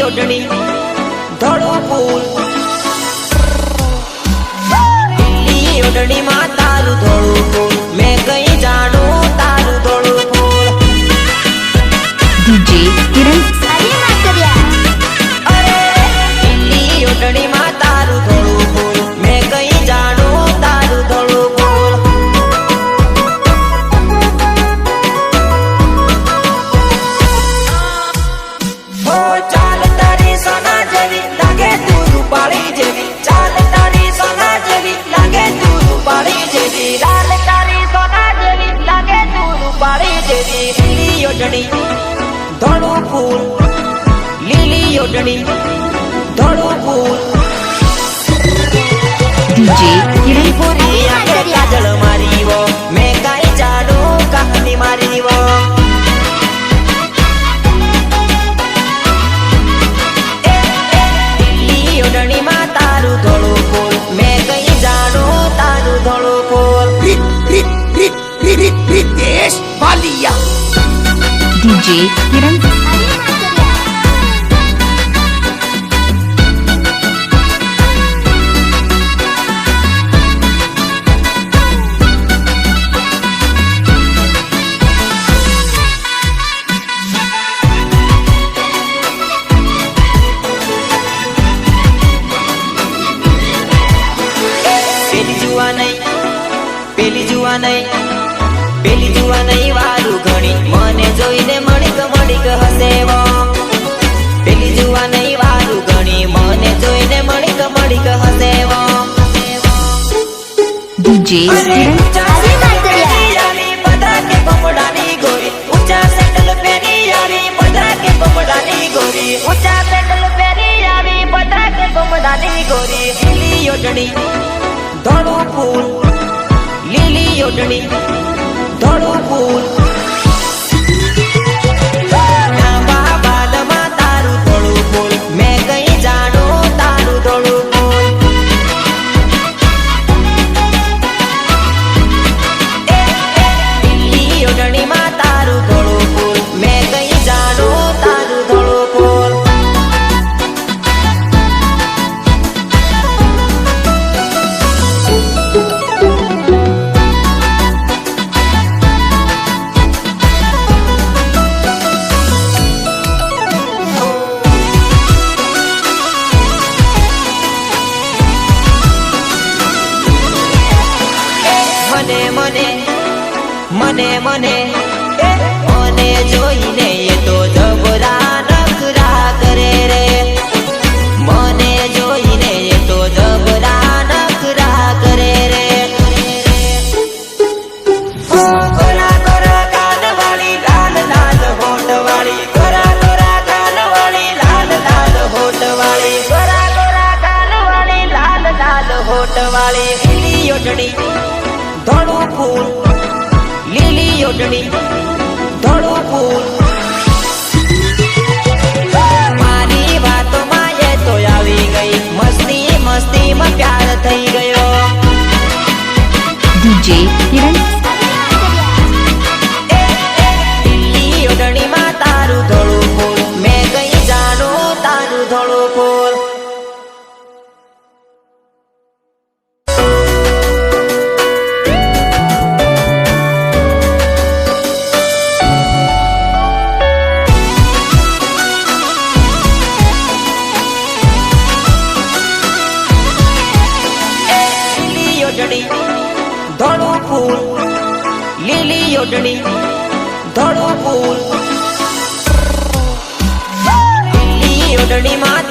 ઓઢણી ધોળું ફૂલ લીલી ઓઢણી માં તારું ધોળું ફૂલ મેં કઈ જાણું તારું ધોળું ફૂલ DJ Kiran અરે લીલી ઓઢણી માં તારું ધોળું ફૂલ મેં કઈ જાણું તારું ધોળું ફૂલ હો ચાલ તારી સોના જેવી લાગે તું રૂપાળી જેવી ચાલ તારી સોના જેવી લાગે તું રૂપાળી જેવી લાલ તારી સોના જેવી લાગે તું રૂપાળી જેવી લીલી ઓઢણી ધોળું ફૂલ લીલી ઓઢણી ધોળું ફૂલ DJ Kiran પૂરી આંખે કાજળ મારી વો મેં કાઈ જાણું કહાની મારી વો લીલી ઓઢણી માં તારું ધોળું ફૂલ મેં કઈ જાણું તારું ધોળું ફૂલ Ritesh Valia. DJ Kiran પેલી જુવા નહીં વારું ઘણી મને જોઈને મણીક હસેવો પેલી જુવા નહીં વારું ઘણી મને જોઈને મણીક હસેવો DJ Kiran બધા કે બમડાની ગોરી ઊંચા સેન્ડલ પહેરી આવી બધા કે બમડાની ગોરી ઊંચા સેન્ડલ પહેરી આવી બધા કે બમડાની ગોરી લીલી ઓઢણી ધોળું ફૂલ લીલી ઓઢણી ધોળું ફૂલ લાંબા બાલમાં તારું ધોળું ફૂલ મેં કઈ જાણું તારું ધોળું ફૂલ લીલી ઓઢણીમાં તારું ધોળું ફૂલ મેં કઈ જાણું તારું ધોળું ફૂલ મને જોઈને એ તો જબરા નખરા કરે રે મને જોઈને એ તો જબરા નખરા કરે રે ગોરા ગોરા કાનવાળી લાલ લાલ હોઠવાળી ગોરા ગોરા કાનવાળી લાલ લાલ હોઠવાળી ગોરા ગોરા કાનવાળી લાલ લાલ હોઠવાળી લીલી ઓઢણી ધોળું ફૂલ લીલી ઓઢણી ધોળું ફૂલ મારી વાતોમાં એ તો આવી ગઈ મસ્તીમાં પ્યાર થઈ ગયો DJ Kiran લીલી ઓઢણીમાં તારું ધોળું ફૂલ મેં કઈ જાણું તારું ધોળું ફૂલ ધોળું ફૂલ લીલી ઓઢણી ધોળું ફૂલ લીલી ઓઢણીમાં